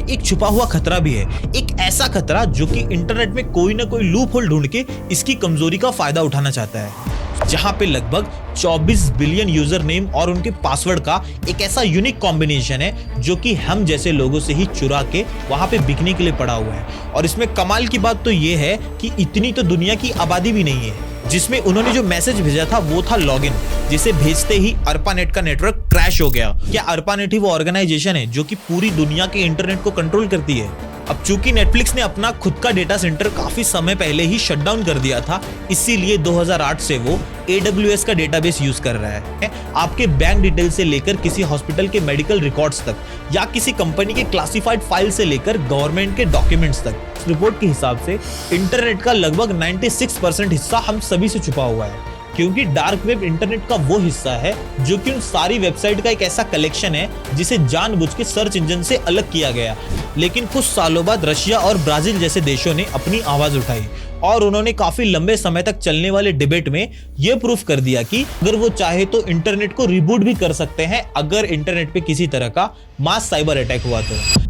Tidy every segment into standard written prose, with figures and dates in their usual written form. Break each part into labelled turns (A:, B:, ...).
A: एक छुपा हुआ खतरा भी है, एक ऐसा खतरा जो कि इंटरनेट में कोई ना कोई लूप होल ढूंढ के इसकी कमजोरी का फायदा उठाना चाहता है, जहां पे लगभग 24 बिलियन यूजर नेम और उनके पासवर्ड का एक ऐसा यूनिक कॉम्बिनेशन है जो कि हम जैसे लोगों से ही चुरा के वहां पे बिकने के लिए पड़ा हुआ है। और इसमें कमाल की बात तो ये है कि इतनी तो दुनिया की आबादी भी नहीं है जिसमें उन्होंने जो मैसेज भेजा था वो था लॉगिन, जिसे भेजते ही ARPANET का नेटवर्क क्रैश हो गया। क्या ARPANET ही वो ऑर्गेनाइजेशन है जो कि पूरी दुनिया के इंटरनेट को कंट्रोल करती है? अब चूंकि नेटफ्लिक्स ने अपना खुद का डेटा सेंटर काफी समय पहले ही शट डाउन कर दिया था, इसीलिए 2008 से वो AWS का डेटाबेस यूज कर रहा है। आपके बैंक डिटेल से लेकर किसी हॉस्पिटल के मेडिकल रिकॉर्ड्स तक या किसी कंपनी के क्लासिफाइड फाइल से लेकर गवर्नमेंट के डॉक्यूमेंट्स तक, इस रिपोर्ट के हिसाब से इंटरनेट का लगभग 96% हिस्सा हम सभी से छुपा हुआ है, क्योंकि डार्क वेब इंटरनेट का वो हिस्सा है जो कि उन सारी वेबसाइट का एक ऐसा कलेक्शन है जिसे जानबूझ के सर्च इंजन से अलग किया गया। लेकिन कुछ सालों बाद रशिया और ब्राजील जैसे देशों ने अपनी आवाज उठाई और उन्होंने काफी लंबे समय तक चलने वाले डिबेट में यह प्रूफ कर दिया कि अगर वो चाहे तो इंटरनेट को रिबूट भी कर सकते हैं अगर इंटरनेट पे किसी तरह का मास साइबर अटैक हुआ तो।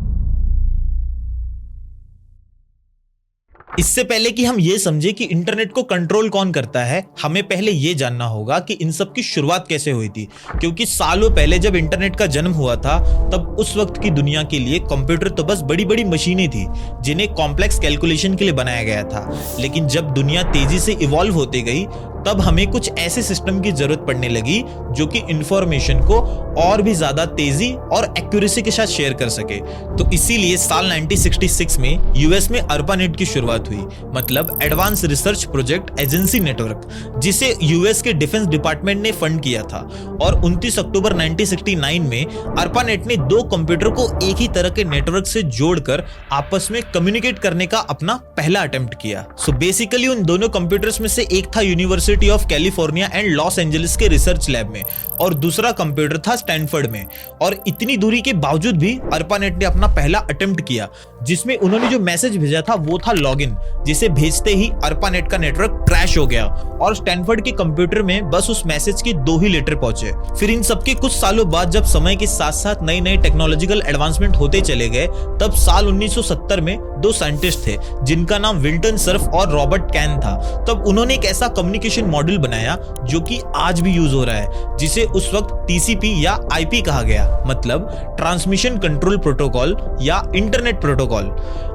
A: इससे पहले कि हम ये समझे कि इंटरनेट को कंट्रोल कौन करता है, हमें पहले ये जानना होगा कि इन सब की शुरुआत कैसे हुई थी। क्योंकि सालों पहले जब इंटरनेट का जन्म हुआ था तब उस वक्त की दुनिया के लिए कंप्यूटर तो बस बड़ी बड़ी मशीनें थी जिन्हें कॉम्प्लेक्स कैलकुलेशन के लिए बनाया गया था। लेकिन जब दुनिया तेजी से इवॉल्व होती गई तब हमें कुछ ऐसे सिस्टम की जरूरत पड़ने लगी जो कि इंफॉर्मेशन को और भी ज्यादा तेजी और एक्यूरेसी के साथ शेयर कर सके। तो इसीलिए साल 1966 में यूएस में ARPANET की शुरुआत हुई, मतलब advance research project agency network, जिसे यूएस के डिफेंस डिपार्टमेंट ने फंड किया था। और 29 अक्टूबर 1969 में ARPANET ने दो कंप्यूटर को एक ही तरह के नेटवर्क से जोड़कर आपस में कम्युनिकेट करने का अपना पहला अटेम्प्ट किया। सो बेसिकली उन दोनों कंप्यूटर्स में से एक था university of California and Los Angeles के रिसर्च लैब में और दूसरा कंप्यूटर था स्टैनफोर्ड में। और इतनी दूरी के बावजूद भी ARPANET ने अपना पहला अटेम्प्ट किया जिसमें उन्होंने जो मैसेज भेजा था वो था लॉगिन, जिसे भेजते ही ARPANET का नेटवर्क क्रैश हो गया और स्टैनफोर्ड के कंप्यूटर में बस उस मैसेज के 2 ही लेटर पहुंचे। फिर इन सबके कुछ सालों बाद जब समय के साथ साथ नए नए टेक्नोलॉजिकल एडवांसमेंट होते चले गए, तब साल 1970 में 2 साइंटिस्ट थे जिनका नाम विल्टन सर्फ और रॉबर्ट कैन था। तब उन्होंने एक ऐसा कम्युनिकेशन मॉड्यूल बनाया जो कि आज भी यूज हो रहा है, जिसे उस वक्त TCP या IP कहा गया, मतलब ट्रांसमिशन कंट्रोल प्रोटोकॉल या इंटरनेट प्रोटोकॉल।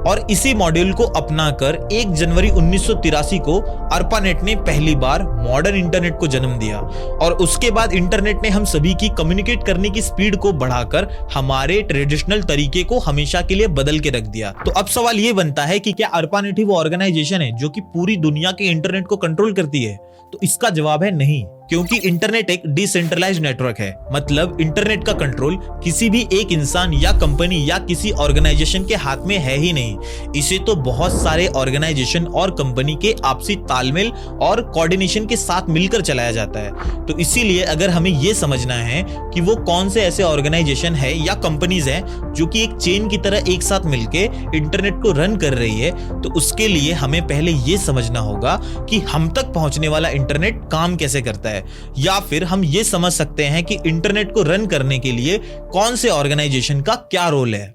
A: और इसी मॉड्यूल को अपनाकर 1 जनवरी 1983 को ARPANET ने पहली बार मॉडर्न इंटरनेट को जन्म दिया। और उसके बाद इंटरनेट ने हम सभी की कम्युनिकेट करने की स्पीड को बढ़ाकर हमारे ट्रेडिशनल तरीके को हमेशा के लिए बदल के रख दिया। तो अब सवाल ये बनता है कि क्या ARPANET ही वो ऑर्गेनाइजेशन है जो कि पूरी दुनिया के इंटरनेट को कंट्रोल करती है? तो इसका जवाब है नहीं, क्योंकि इंटरनेट एक डिसेंट्रलाइज्ड नेटवर्क है। मतलब इंटरनेट का कंट्रोल किसी भी एक इंसान या कंपनी या किसी ऑर्गेनाइजेशन के हाथ में है ही नहीं। इसे तो बहुत सारे ऑर्गेनाइजेशन और कंपनी के आपसी तालमेल और कोऑर्डिनेशन के साथ मिलकर चलाया जाता है। तो इसीलिए अगर हमें यह समझना है कि वो कौन से ऐसे ऑर्गेनाइजेशन है या कंपनीज हैं जो कि एक चेन की तरह एक साथ मिलके इंटरनेट को रन कर रही है, तो उसके लिए हमें पहले यह समझना होगा कि हम तक पहुंचने वाला इंटरनेट काम कैसे करता है, या फिर हम ये समझ सकते हैं कि इंटरनेट को रन करने के लिए कौन से ऑर्गेनाइजेशन का क्या रोल है।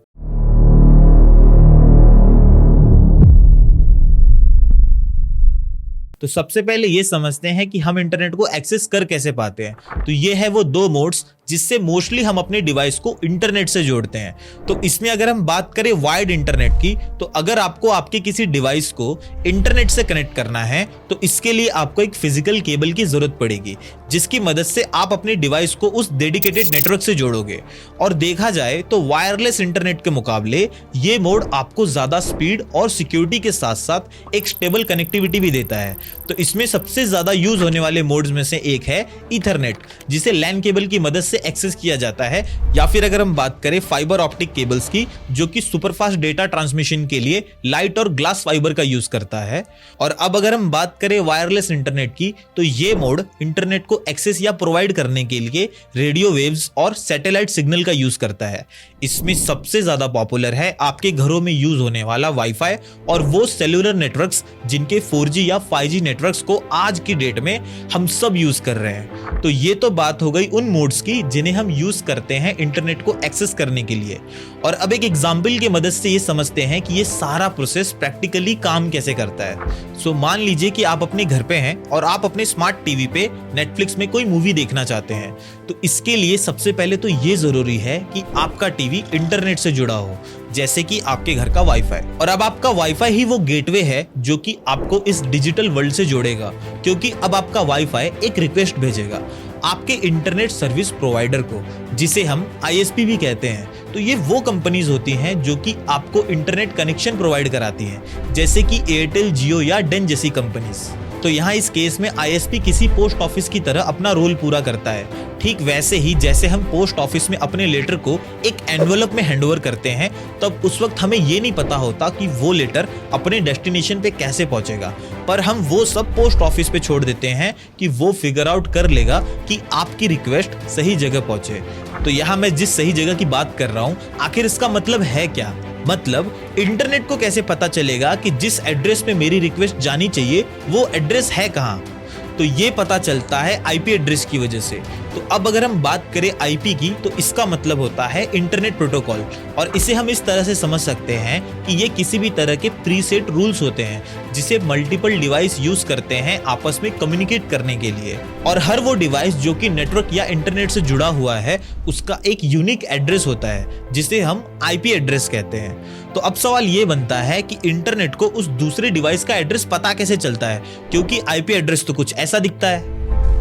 A: तो सबसे पहले ये समझते हैं कि हम इंटरनेट को एक्सेस कर कैसे पाते हैं। तो ये है वो 2 मोड्स जिससे मोस्टली हम अपने डिवाइस को इंटरनेट से जोड़ते हैं। तो इसमें अगर हम बात करें वायर्ड इंटरनेट की, तो अगर आपको आपके किसी डिवाइस को इंटरनेट से कनेक्ट करना है तो इसके लिए आपको एक फिजिकल केबल की जरूरत पड़ेगी, जिसकी मदद से आप अपने डिवाइस को उस डेडिकेटेड नेटवर्क से जोड़ोगे। और देखा जाए तो वायरलेस इंटरनेट के मुकाबले ये मोड आपको ज्यादा स्पीड और सिक्योरिटी के साथ साथ एक स्टेबल कनेक्टिविटी भी देता है। तो इसमें सबसे ज्यादा यूज होने वाले मोड्स में से एक है ईथरनेट, जिसे लैन केबल की मदद से एक्सेस किया जाता है, या फिर अगर हम बात करें फाइबर ऑप्टिक केबल्स की, जो कि सुपरफास्ट डेटा ट्रांसमिशन के लिए लाइट और ग्लास फाइबर का यूज करता है। और अब अगर हम बात करें वायरलेस इंटरनेट की, तो ये मोड इंटरनेट को एक्सेस या प्रोवाइड करने के लिए रेडियो वेव्स और सैटेलाइट सिग्नल का यूज करता है। इसमें सबसे ज्यादा पॉपुलर है आपके घरों में यूज होने वाला वाईफाई और वो सेलुलर नेटवर्क्स जिनके 4G या 5G नेटवर्क्स को आज की डेट में हम सब यूज कर रहे हैं। तो ये तो बात हो गई उन मोड्स की जिन्हें हम यूज करते हैं इंटरनेट को एक्सेस करने के लिए। और अब एक एग्जाम्पल की मदद से ये समझते हैं कि ये सारा प्रोसेस प्रैक्टिकली काम कैसे करता है। सो मान लीजिए कि आप अपने घर पे हैं और आप अपने स्मार्ट टीवी पे नेटफ्लिक्स में कोई मूवी देखना चाहते हैं। तो इसके लिए सबसे पहले तो ये जरूरी है कि आपका टीवी इंटरनेट से जुड़ा हो, जैसे कि आपके घर का वाईफाई। और अब आपका वाईफाई ही वो गेटवे है जो कि आपको इस डिजिटल वर्ल्ड से जोड़ेगा, क्योंकि अब आपका वाईफाई एक रिक्वेस्ट भेजेगा आपके इंटरनेट सर्विस प्रोवाइडर को, जिसे हम ISP भी कहते हैं। तो ये वो कंपनीज होती हैं जो कि आपको इंटरनेट कनेक्शन प्रोवाइड कराती हैं, जैसे कि एयरटेल, जियो या डेन जैसी कंपनीज। तो यहाँ इस केस में ISP किसी पोस्ट ऑफिस की तरह अपना रोल पूरा करता है। ठीक वैसे ही जैसे हम पोस्ट ऑफिस में अपने लेटर को एक एनवलप में हैंडओवर करते हैं, तब उस वक्त हमें ये नहीं पता होता कि वो लेटर अपने डेस्टिनेशन पे कैसे पहुंचेगा, पर हम वो सब पोस्ट ऑफिस पे छोड़ देते हैं कि वो फिगर आउट कर लेगा कि आपकी रिक्वेस्ट सही जगह पहुंचे। तो यहाँ मैं जिस सही जगह की बात कर रहा हूँ, आखिर इसका मतलब है क्या? मतलब इंटरनेट को कैसे पता चलेगा कि जिस एड्रेस पे मेरी रिक्वेस्ट जानी चाहिए वो एड्रेस है कहाँ? तो ये पता चलता है IP एड्रेस की वजह से। तो अब अगर हम बात करें IP की, तो इसका मतलब होता है इंटरनेट प्रोटोकॉल, और इसे हम इस तरह से समझ सकते हैं कि ये किसी भी तरह के प्रीसेट रूल्स होते हैं जिसे मल्टीपल डिवाइस यूज करते हैं आपस में कम्युनिकेट करने के लिए। और हर वो डिवाइस जो कि नेटवर्क या इंटरनेट से जुड़ा हुआ है, उसका एक यूनिक एड्रेस होता है जिसे हम IP एड्रेस कहते हैं। तो अब सवाल ये बनता है कि इंटरनेट को उस दूसरे डिवाइस का एड्रेस पता कैसे चलता है, क्योंकि IP एड्रेस तो कुछ ऐसा दिखता है।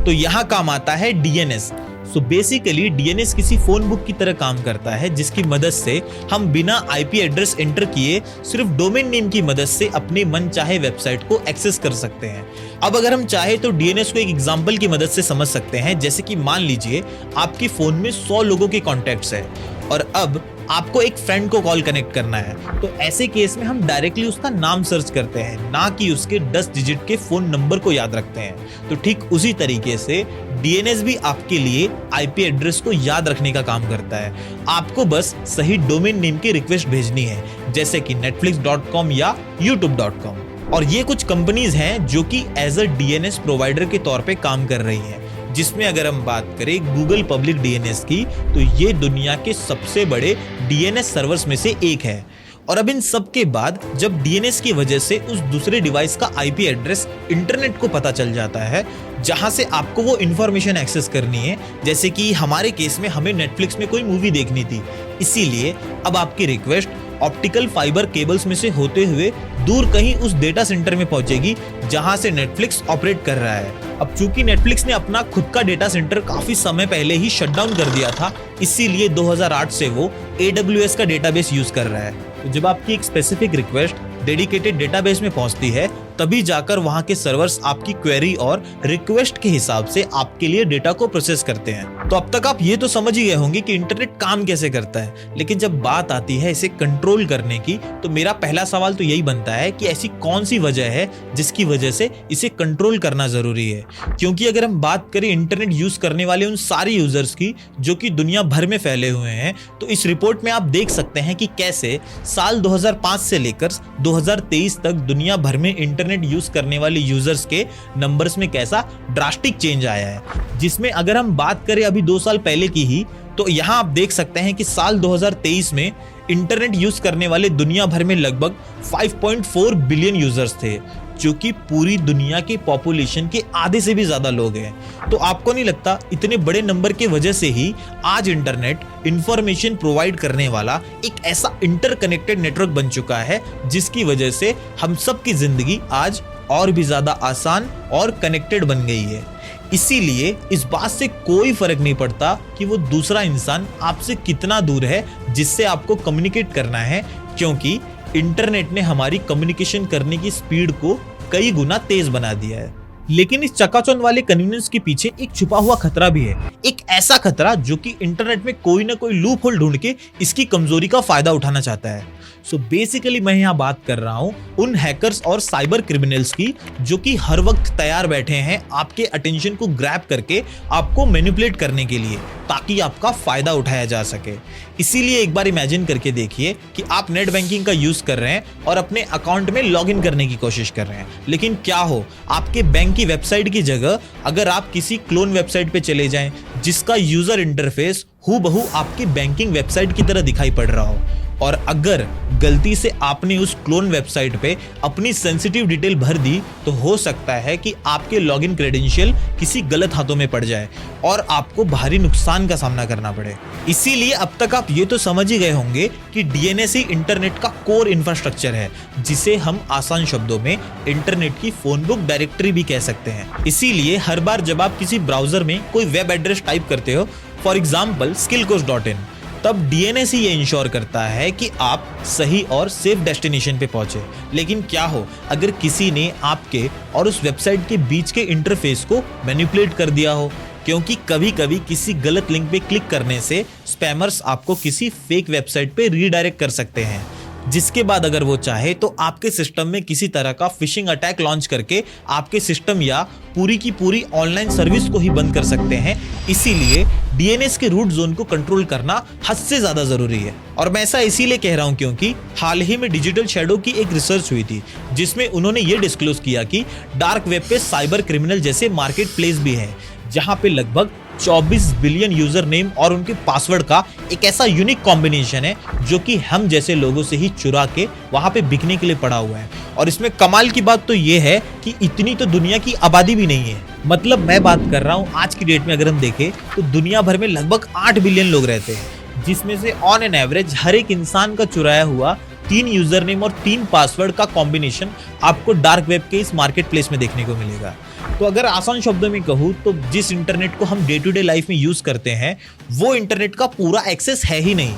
A: तो यहाँ काम आता है DNS। सो बेसिकली DNS किसी फोन बुक की तरह काम करता है, जिसकी मदद से हम बिना IP एड्रेस एंटर किए सिर्फ डोमेन नेम की मदद से अपने मन चाहे वेबसाइट को एक्सेस कर सकते हैं। अब अगर हम चाहे तो DNS को एक एग्जांपल की मदद से समझ सकते हैं, जैसे कि मान लीजिए आपके फोन में 100 लोगों के कॉन्टैक्ट्स हैं और अब आपको एक फ्रेंड को कॉल कनेक्ट करना है। तो ऐसे केस में हम डायरेक्टली उसका नाम सर्च करते हैं, ना कि उसके 10 डिजिट के फोन नंबर को याद रखते हैं। तो ठीक उसी तरीके से DNS भी आपके लिए IP एड्रेस को याद रखने का काम करता है। आपको बस सही डोमेन नेम की रिक्वेस्ट भेजनी है, जैसे कि netflix.com या youtube.com। और ये कुछ कंपनीज हैं जो कि एज अ DNS प्रोवाइडर के तौर पे काम कर रही हैं, जिसमें अगर हम बात करें गूगल पब्लिक DNS की, तो ये दुनिया के सबसे बड़े DNS सर्वर्स में से एक है। और अब इन सब के बाद जब DNS की वजह से उस दूसरे डिवाइस का IP एड्रेस इंटरनेट को पता चल जाता है, जहां से आपको वो इंफॉर्मेशन एक्सेस करनी है, जैसे कि हमारे केस में हमें नेटफ्लिक्स में कोई मूवी देखनी थी, इसीलिए अब आपकी रिक्वेस्ट ऑप्टिकल फाइबर केबल्स में से होते हुए दूर कहीं उस डेटा सेंटर में पहुंचेगी जहां से नेटफ्लिक्स ऑपरेट कर रहा है। अब चूंकि नेटफ्लिक्स ने अपना खुद का डेटा सेंटर काफी समय पहले ही शटडाउन कर दिया था, इसीलिए 2008 से वो AWS का डेटाबेस यूज कर रहा है। तो जब आपकी एक स्पेसिफिक रिक्वेस्ट डेडिकेटेड डेटाबेस में पहुंचती है, तभी जाकर वहां के सर्वर्स आपकी क्वेरी और रिक्वेस्ट के हिसाब से आपके लिए डेटा को प्रोसेस करते हैं। तो अब तक आप ये तो समझ ही गए होंगे कि इंटरनेट काम कैसे करता है, लेकिन जब बात आती है इसे कंट्रोल करने की, तो मेरा पहला सवाल तो यही बनता है कि ऐसी कौन सी वजह है जिसकी वजह से इसे कंट्रोल करना जरूरी है। क्योंकि अगर हम बात करें इंटरनेट यूज करने वाले उन सारे यूजर्स की जो कि दुनिया भर में फैले हुए हैं, तो इस रिपोर्ट में आप देख सकते हैं कि कैसे साल 2005 से लेकर 2023 तक दुनिया भर में इंटरनेट यूज करने वाले यूजर्स के नंबर्स में कैसा ड्रास्टिक चेंज आया है। जिसमें अगर हम बात करें अभी 2 साल पहले की ही, तो यहां आप देख सकते हैं कि साल 2023 में इंटरनेट यूज करने वाले दुनिया भर में लगभग 5.4 बिलियन यूजर्स थे, जो कि पूरी दुनिया की पॉपुलेशन के आधे से भी ज्यादा लोग हैं। तो आपको नहीं लगता इतने बड़े नंबर के वजह से ही आज इंटरनेट इंफॉर्मेशन प्रोवाइड करने वाला एक ऐसा इंटरकनेक्टेड नेटवर्क बन चुका है, जिसकी वजह से हम सब की जिंदगी आज और भी ज्यादा आसान और कनेक्टेड बन गई है। इसीलिए इस बात से कोई फर्क नहीं पड़ता कि वो दूसरा इंसान आपसे कितना दूर है जिससे आपको कम्युनिकेट करना है, क्योंकि इंटरनेट ने हमारी कम्युनिकेशन करने की स्पीड को कई गुना तेज बना दिया है। लेकिन इस चकाचौंध वाले कन्वीनियंस के पीछे एक छुपा हुआ खतरा भी है, एक ऐसा खतरा जो कि इंटरनेट में कोई ना कोई लूप होल ढूंढ के इसकी कमजोरी का फायदा उठाना चाहता है। सो बेसिकली मैं यहाँ बात कर रहा हूँ उन हैकर्स और साइबर क्रिमिनल्स की जो कि हर वक्त तैयार बैठे हैं आपके अटेंशन को ग्रैब करके आपको मैनिपुलेट करने के लिए, ताकि आपका फायदा उठाया जा सके। इसीलिए एक बार इमेजिन करके देखिए कि आप नेट बैंकिंग का यूज कर रहे हैं और अपने अकाउंट में लॉगिन करने की कोशिश कर रहे हैं, लेकिन क्या हो आपके बैंक की वेबसाइट की जगह अगर आप किसी क्लोन वेबसाइट पे चले जाएं जिसका यूजर इंटरफेस हूबहू आपकी बैंकिंग वेबसाइट की तरह दिखाई पड़ रहा हो, और अगर गलती से आपने उस क्लोन वेबसाइट पे अपनी सेंसिटिव डिटेल भर दी तो हो सकता है कि आपके लॉगिन क्रेडेंशियल किसी गलत हाथों में पड़ जाए और आपको भारी नुकसान का सामना करना पड़े। इसीलिए अब तक आप ये तो समझ ही गए होंगे कि डीएनएस ही इंटरनेट का कोर इंफ्रास्ट्रक्चर है, जिसे हम आसान शब्दों में इंटरनेट की फोन बुक डायरेक्टरी भी कह सकते हैं। इसीलिए हर बार जब आप किसी ब्राउजर में कोई वेब एड्रेस टाइप करते हो, फॉर एग्जाम्पल skillcoach.in, तब डीएनएस ही ये इंश्योर करता है कि आप सही और सेफ डेस्टिनेशन पे पहुंचे। लेकिन क्या हो अगर किसी ने आपके और उस वेबसाइट के बीच के इंटरफेस को मैनिपुलेट कर दिया हो, क्योंकि कभी कभी किसी गलत लिंक पे क्लिक करने से स्पैमर्स आपको किसी फेक वेबसाइट पे रीडायरेक्ट कर सकते हैं, जिसके बाद अगर वो चाहे तो आपके सिस्टम में किसी तरह का फिशिंग अटैक लॉन्च करके आपके सिस्टम या पूरी की पूरी ऑनलाइन सर्विस को ही बंद कर सकते हैं। इसीलिए डीएनएस के रूट जोन को कंट्रोल करना हद से ज्यादा जरूरी है। और मैं ऐसा इसीलिए कह रहा हूं क्योंकि हाल ही में डिजिटल शैडो की एक रिसर्च हुई थी जिसमें उन्होंने ये डिस्क्लोज किया कि डार्क वेब पे साइबर क्रिमिनल जैसे मार्केट प्लेस भी हैं, जहां पे लगभग 24 बिलियन यूजर नेम और उनके पासवर्ड का एक ऐसा यूनिक कॉम्बिनेशन है जो कि हम जैसे लोगों से ही चुरा के वहां पे बिकने के लिए पड़ा हुआ है। और इसमें कमाल की बात तो ये है कि इतनी तो दुनिया की आबादी भी नहीं है। मतलब मैं बात कर रहा हूँ आज की डेट में अगर हम देखें तो दुनिया भर में लगभग 8 बिलियन लोग रहते हैं, जिसमें से ऑन एन एवरेज हर एक इंसान का चुराया हुआ 3 यूजर नेम और 3 पासवर्ड का कॉम्बिनेशन आपको डार्क वेब के इस मार्केट प्लेस में देखने को मिलेगा। तो अगर आसान शब्दों में कहूँ तो जिस इंटरनेट को हम डे टू डे लाइफ में यूज करते हैं वो इंटरनेट का पूरा एक्सेस है ही नहीं,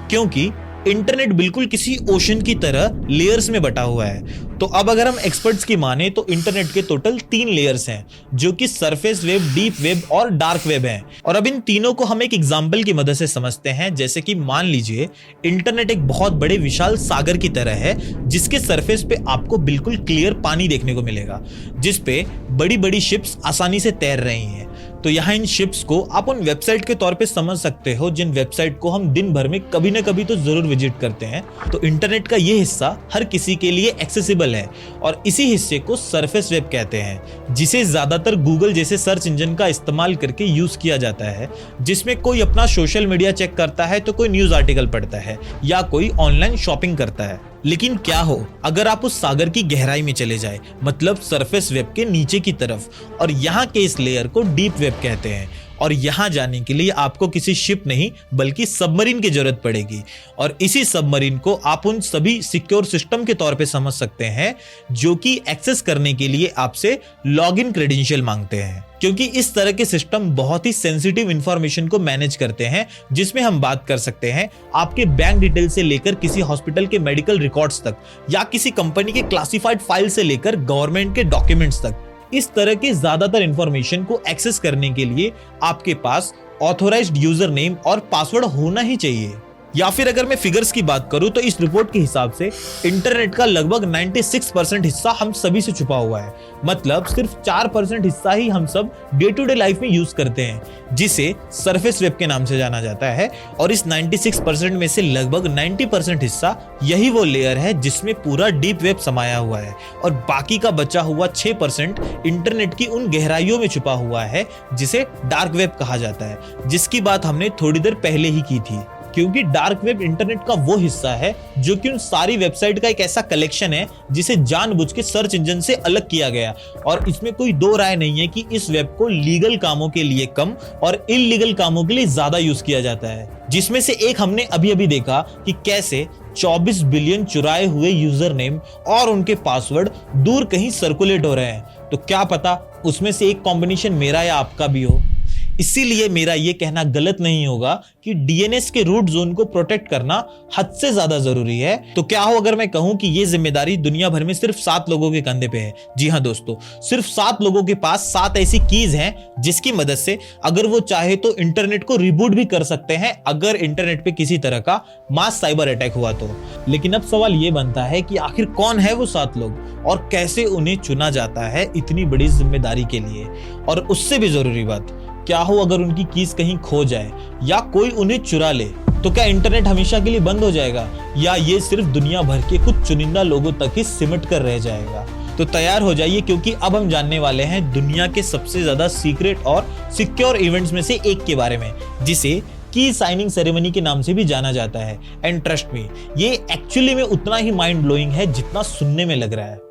A: क्योंकि इंटरनेट बिल्कुल किसी ओशन की तरह लेयर्स में बटा हुआ है। तो अब अगर हम एक्सपर्ट्स की माने तो इंटरनेट के टोटल 3 लेयर्स हैं, जो कि सरफेस वेब, डीप वेब और डार्क वेब हैं। और अब इन तीनों को हम एक एग्जांपल की मदद से समझते हैं। जैसे कि मान लीजिए इंटरनेट एक बहुत बड़े विशाल सागर की तरह है, जिसके सरफेस पे आपको बिल्कुल क्लियर पानी देखने को मिलेगा, जिसपे बड़ी बड़ी शिप्स आसानी से तैर रही हैं। तो यहाँ इन शिप्स को आप उन वेबसाइट के तौर पे समझ सकते हो जिन वेबसाइट को हम दिन भर में कभी ना कभी तो जरूर विजिट करते हैं। तो इंटरनेट का ये हिस्सा हर किसी के लिए एक्सेसिबल है और इसी हिस्से को सरफेस वेब कहते हैं, जिसे ज्यादातर गूगल जैसे सर्च इंजन का इस्तेमाल करके यूज किया जाता है, जिसमें कोई अपना सोशल मीडिया चेक करता है तो कोई न्यूज आर्टिकल पढ़ता है या कोई ऑनलाइन शॉपिंग करता है। लेकिन क्या हो अगर आप उस सागर की गहराई में चले जाए, मतलब सरफेस वेब के नीचे की तरफ, और यहाँ के इस लेयर को डीप वेब कहते हैं। और यहाँ जाने के लिए आपको किसी शिप नहीं बल्कि सबमरीन की जरूरत पड़ेगी। और इसी सबमरीन को आप उन सभी सिक्योर सिस्टम के तौर पे समझ सकते हैं जो कि एक्सेस करने के लिए आपसे लॉगिन क्रेडेंशियल मांगते हैं, क्योंकि इस तरह के सिस्टम बहुत ही सेंसिटिव इंफॉर्मेशन को मैनेज करते हैं, जिसमें हम बात कर सकते हैं आपके बैंक डिटेल से लेकर किसी हॉस्पिटल के मेडिकल रिकॉर्ड्स तक, या किसी कंपनी के क्लासिफाइड फाइल से लेकर गवर्नमेंट के डॉक्यूमेंट्स तक। इस तरह के ज्यादातर इंफॉर्मेशन को एक्सेस करने के लिए आपके पास ऑथोराइज्ड यूजर नेम और पासवर्ड होना ही चाहिए। या फिर अगर मैं फिगर्स की बात करूं तो इस रिपोर्ट के हिसाब से इंटरनेट का लगभग 96% हिस्सा हम सभी से छुपा हुआ है। मतलब सिर्फ 4% हिस्सा ही हम सब डे टू डे लाइफ में यूज करते हैं, जिसे सरफेस वेब के नाम से जाना जाता है। और इस 96% में से लगभग 90% हिस्सा यही वो लेयर है जिसमें पूरा डीप वेब समाया हुआ है, और बाकी का बचा हुआ 6% इंटरनेट की उन गहराइयों में छुपा हुआ है जिसे डार्क वेब कहा जाता है, जिसकी बात हमने थोड़ी देर पहले ही की थी। क्योंकि डार्क वेब इंटरनेट का वो हिस्सा है जो कि उन सारी वेबसाइट का एक ऐसा कलेक्शन है जिसे जानबूझ के सर्च इंजन से अलग किया गया। और इसमें कोई दो राय नहीं है कि इस वेब को लीगल कामों के लिए कम और इल्लीगल कामों के लिए ज्यादा यूज किया जाता है, जिसमें से एक हमने अभी अभी देखा कि कैसे 24 बिलियन चुराए हुए यूजर नेम और उनके पासवर्ड दूर कहीं सर्कुलेट हो रहे हैं। तो क्या पता उसमें से एक कॉम्बिनेशन मेरा या आपका भी हो। इसीलिए मेरा यह कहना गलत नहीं होगा कि डीएनएस के रूट जोन को प्रोटेक्ट करना हद से ज्यादा जरूरी है। तो क्या हो अगर मैं कहूं कि यह जिम्मेदारी दुनिया भर में सिर्फ 7 लोगों के कंधे पे है। जी हां दोस्तों, सिर्फ 7 लोगों के पास 7 ऐसी कीज हैं जिसकी मदद से अगर वो चाहे तो इंटरनेट को रिबूट भी कर सकते हैं अगर इंटरनेट पे किसी तरह का मास साइबर अटैक हुआ तो। लेकिन अब सवाल ये बनता है कि आखिर कौन है वो 7 लोग और कैसे उन्हें चुना जाता है इतनी बड़ी जिम्मेदारी के लिए। और उससे भी जरूरी बात, क्या हो अगर उनकी कीज कहीं खो जाए या कोई उन्हें चुरा ले तो क्या इंटरनेट हमेशा के लिए बंद हो जाएगा या ये सिर्फ दुनिया भर के कुछ चुनिंदा लोगों तक ही सिमट कर रह जाएगा? तो तैयार हो जाइए, क्योंकि अब हम जानने वाले हैं दुनिया के सबसे ज्यादा सीक्रेट और सिक्योर इवेंट्स में से एक के बारे में, जिसे की साइनिंग सेरेमनी के नाम से भी जाना जाता है। एंड ट्रस्ट मी, ये एक्चुअली में उतना ही माइंड ब्लोइंग है जितना सुनने में लग रहा है।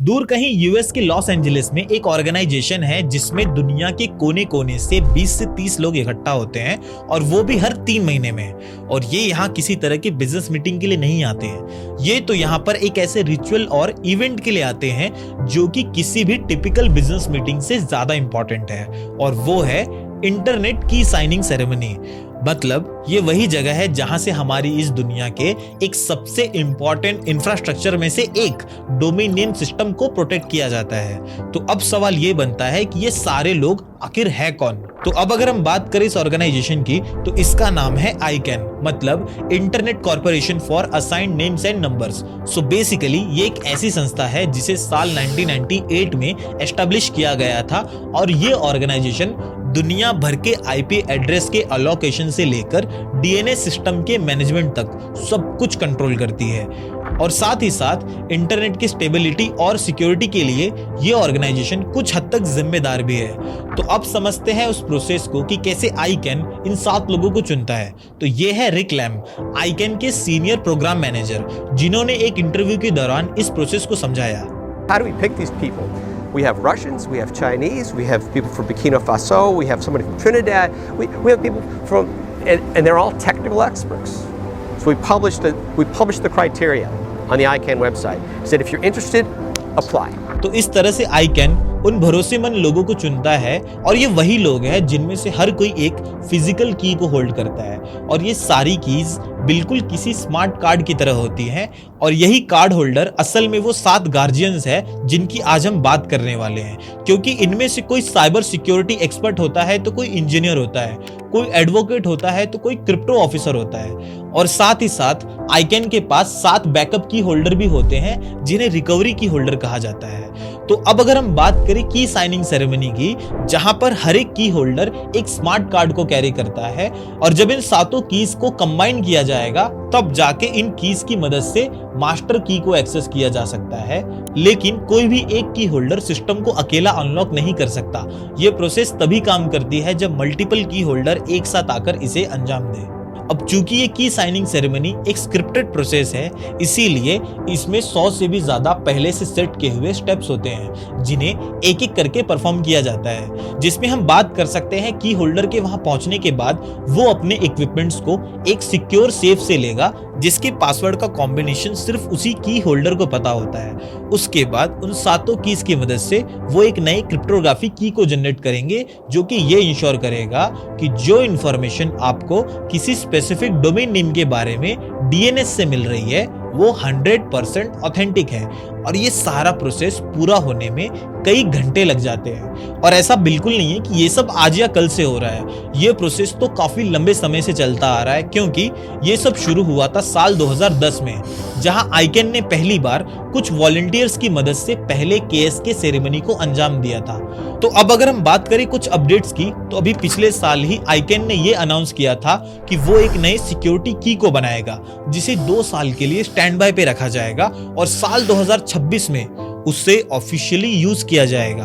A: दूर कहीं यूएस के लॉस एंजलिस में एक ऑर्गेनाइजेशन है जिसमें दुनिया के कोने कोने से 20 से 30 लोग इकट्ठा होते हैं, और वो भी हर 3 महीने में। और ये यहाँ किसी तरह की बिजनेस मीटिंग के लिए नहीं आते हैं, ये तो यहाँ पर एक ऐसे रिचुअल और इवेंट के लिए आते हैं जो कि किसी भी टिपिकल बिजनेस मीटिंग से ज्यादा इंपॉर्टेंट है, और वो है इंटरनेट की साइनिंग सेरेमनी। मतलब ये वही जगह है जहां से हमारी इस दुनिया के एक सबसे इंपॉर्टेंट इंफ्रास्ट्रक्चर में से एक डोमेन नेम सिस्टम को प्रोटेक्ट किया जाता है। तो अब सवाल ये बनता है कि ये सारे लोग आखिर है कौन? तो अब अगर हम बात करें इस ऑर्गेनाइजेशन की, तो इसका नाम है ICANN, मतलब internet corporation for assigned names and numbers. So basically ये एक ऐसी संस्था है जिसे साल 1998 में एस्टेब्लिश किया गया था, और ये ऑर्गेनाइजेशन दुनिया भर के IP एड्रेस के अलोकेशन से लेकर DNA सिस्टम के मैनेजमेंट तक सब कुछ कंट्रोल करती है। और साथ ही साथ इंटरनेट की स्टेबिलिटी और सिक्योरिटी के लिए ये ऑर्गेनाइजेशन कुछ हद तक जिम्मेदार भी है। तो अब समझते हैं उस प्रोसेस को कि कैसे ICANN इन 7 लोगों को चुनता है। तो ये है रिक लैम, ICANN के सीनियर प्रोग्राम मैनेजर, जिन्होंने एक इंटरव्यू के दौरान इस प्रोसेस को समझाया।
B: How do we pick these people? We have Russians, we have Chinese, we have people from Burkina Faso, we have somebody from Trinidad, we have people from, and they're all technical experts. So we published the criteria on the ICANN website. Said if you're interested, apply.
A: तो इस तरह से ICANN उन भरोसेमंद लोगों को चुनता है, और ये वही लोग हैं जिनमें से हर कोई एक फिजिकल की को होल्ड करता है, और ये सारी कीज बिल्कुल किसी स्मार्ट कार्ड की तरह होती हैं। और यही कार्ड होल्डर असल में वो 7 गार्जियंस है जिनकी आज हम बात करने वाले हैं, क्योंकि इनमें से कोई साइबर सिक्योरिटी एक्सपर्ट होता है, तो कोई इंजीनियर होता है, कोई एडवोकेट होता है, तो कोई क्रिप्टो ऑफिसर होता है। और साथ ही साथ ICANN के पास 7 बैकअप की होल्डर भी होते हैं, जिन्हें रिकवरी की होल्डर कहा जाता है। तो अब अगर हम बात करें की साइनिंग सेरेमनी की, जहां पर हर एक की होल्डर एक स्मार्ट कार्ड को कैरी करता है, और जब इन 7 कीज को कंबाइन किया जाएगा तब जाके इन कीज की मदद से मास्टर की को एक्सेस किया जा सकता है। लेकिन कोई भी एक की होल्डर सिस्टम को अकेला अनलॉक नहीं कर सकता। यह प्रोसेस तभी काम करती है जब मल्टीपल की होल्डर एक साथ आकर इसे अंजाम दे। अब चूंकि ये की साइनिंग सेरेमनी एक स्क्रिप्टेड प्रोसेस है, इसीलिए इसमें 100 से भी ज्यादा पहले से सेट किए हुए स्टेप्स होते हैं, जिन्हें एक एक करके परफॉर्म किया जाता है। जिसमें हम बात कर सकते हैं की होल्डर के वहां पहुंचने के बाद वो अपने इक्विपमेंट्स को एक सिक्योर सेफ से लेगा, जिसके पासवर्ड का कॉम्बिनेशन सिर्फ उसी की होल्डर को पता होता है। उसके बाद उन 7 कीज की मदद से वो एक नई क्रिप्टोग्राफी की को जनरेट करेंगे, जो कि ये इंश्योर करेगा कि जो इंफॉर्मेशन आपको किसी स्पेसिफिक डोमेन नेम के बारे में DNS से मिल रही है वो 100% ऑथेंटिक है। और ये सारा प्रोसेस पूरा होने में कई घंटे लग जाते हैं। और ऐसा बिल्कुल नहीं है कि ये सब आज या कल से हो रहा है, ये प्रोसेस तो काफी लंबे समय से चलता आ रहा है, क्योंकि ये सब शुरू हुआ था साल 2010 में, जहां ICANN ने पहली बार कुछ वॉलंटियर्स की मदद से पहले KSK सेरेमनी को अंजाम दिया था। तो अब अगर हम बात करें कुछ अपडेट्स की, तो अभी पिछले साल ही ICANN ने ये अनाउंस किया था कि वो एक नई सिक्योरिटी की को बनाएगा, जिसे 2 साल के लिए स्टैंड बाय पे रखा जाएगा, और साल 2026 में उससे ऑफिशियली यूज किया जाएगा।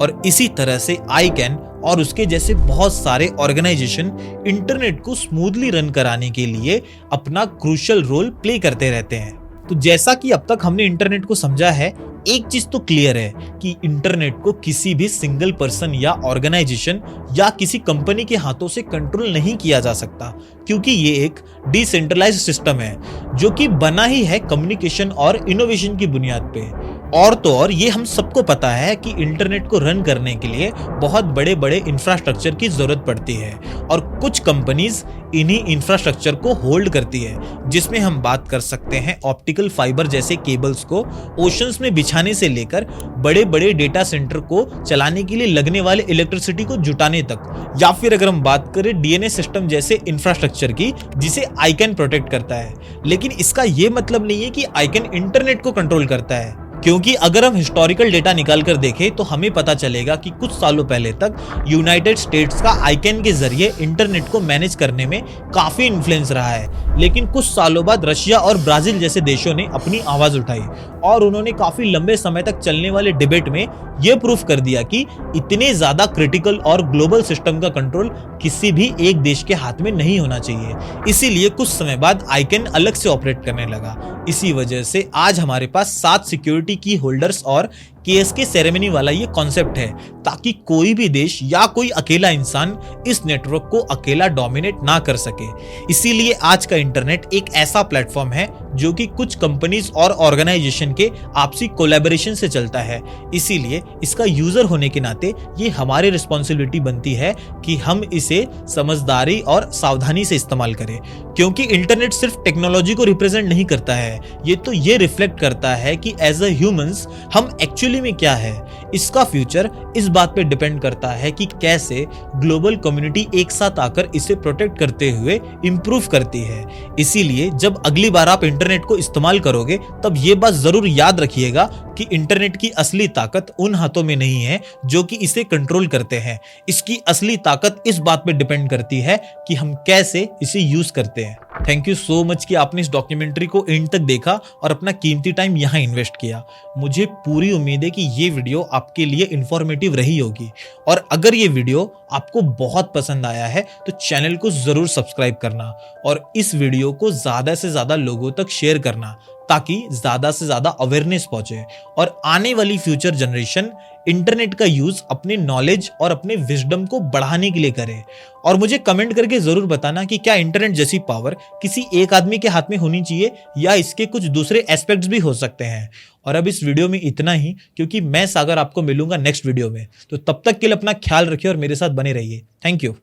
A: और इसी तरह से ICANN और उसके जैसे बहुत सारे ऑर्गेनाइजेशन इंटरनेट को स्मूथली रन कराने के लिए अपना क्रूशियल रोल प्ले करते रहते हैं। तो जैसा कि अब तक हमने इंटरनेट को समझा है, एक चीज तो क्लियर है कि इंटरनेट को किसी भी सिंगल पर्सन या ऑर्गेनाइजेशन या किसी कंपनी के हाथों से कंट्रोल नहीं किया जा सकता, क्योंकि ये एक डिसेंट्रलाइज्ड सिस्टम है जो कि बना ही है कम्युनिकेशन और इनोवेशन की बुनियाद पे। और तो और ये हम सबको पता है कि इंटरनेट को रन करने के लिए बहुत बड़े बड़े इंफ्रास्ट्रक्चर की जरूरत पड़ती है, और कुछ कंपनीज इन्हीं इंफ्रास्ट्रक्चर को होल्ड करती है, जिसमें हम बात कर सकते हैं ऑप्टिकल फाइबर जैसे केबल्स को ओशंस में बिछाने से लेकर बड़े बड़े डेटा सेंटर को चलाने के लिए लगने वाले इलेक्ट्रिसिटी को जुटाने तक, या फिर अगर हम बात करें DNS सिस्टम जैसे इंफ्रास्ट्रक्चर की, जिसे ICANN प्रोटेक्ट करता है। लेकिन इसका यह मतलब नहीं है कि ICANN इंटरनेट को कंट्रोल करता है, क्योंकि अगर हम हिस्टोरिकल डेटा निकाल कर देखें तो हमें पता चलेगा कि कुछ सालों पहले तक यूनाइटेड स्टेट्स का आईकैन के जरिए इंटरनेट को मैनेज करने में काफी इन्फ्लुएंस रहा है, लेकिन कुछ सालों बाद रशिया और ब्राजील जैसे देशों ने अपनी आवाज उठाई और उन्होंने काफी लंबे समय तक चलने वाले डिबेट में यह प्रूफ कर दिया कि इतने ज्यादा क्रिटिकल और ग्लोबल सिस्टम का कंट्रोल किसी भी एक देश के हाथ में नहीं होना चाहिए। इसीलिए कुछ समय बाद आईकैन अलग से ऑपरेट करने लगा। इसी वजह से आज हमारे पास 7 सिक्योरिटी की होल्डर्स और KSK सेरेमनी वाला ये कॉन्सेप्ट है, ताकि कोई भी देश या कोई अकेला इंसान इस नेटवर्क को अकेला डोमिनेट ना कर सके। इसीलिए आज का इंटरनेट एक ऐसा प्लेटफॉर्म है जो कि कुछ कंपनीज और ऑर्गेनाइजेशन के आपसी कोलैबोरेशन से चलता है। इसीलिए इसका यूजर होने के नाते ये हमारी रिस्पॉन्सिबिलिटी बनती है कि हम इसे समझदारी और सावधानी से इस्तेमाल करें, क्योंकि इंटरनेट सिर्फ टेक्नोलॉजी को रिप्रेजेंट नहीं करता है, ये रिफ्लेक्ट करता है कि एज अ ह्यूमंस हम एक्चुअली में क्या है। इसका फ्यूचर इस बात पे डिपेंड करता है कि कैसे ग्लोबल कम्युनिटी एक साथ आकर इसे प्रोटेक्ट करते हुए इंप्रूव करती है। इसीलिए जब अगली बार आप इंटरनेट को इस्तेमाल करोगे तब ये बात जरूर याद रखिएगा कि इंटरनेट की असली ताकत उन हाथों में नहीं है जो कि इसे कंट्रोल करते हैं। इसकी असली ताकत इस बात पे डिपेंड करती है कि हम कैसे इसे यूज करते हैं। थैंक यू सो मच कि आपने इस डॉक्यूमेंट्री को एंड तक देखा और अपना कीमती टाइम यहाँ इन्वेस्ट किया। मुझे पूरी उम्मीद है कि ये वीडियो आपके लिए इंफॉर्मेटिव रही होगी, और अगर ये वीडियो आपको बहुत पसंद आया है तो चैनल को जरूर सब्सक्राइब करना और इस वीडियो को ज्यादा से ज्यादा लोगों तक शेयर करना, ताकि ज्यादा से ज्यादा अवेयरनेस पहुंचे और आने वाली फ्यूचर जनरेशन इंटरनेट का यूज अपने नॉलेज और अपने विजडम को बढ़ाने के लिए करे। और मुझे कमेंट करके जरूर बताना कि क्या इंटरनेट जैसी पावर किसी एक आदमी के हाथ में होनी चाहिए या इसके कुछ दूसरे एस्पेक्ट्स भी हो सकते हैं। और अब इस वीडियो में इतना ही, क्योंकि मैं सागर आपको मिलूंगा नेक्स्ट वीडियो में। तो तब तक के लिए अपना ख्याल रखिए और मेरे साथ बने रहिए। Thank you.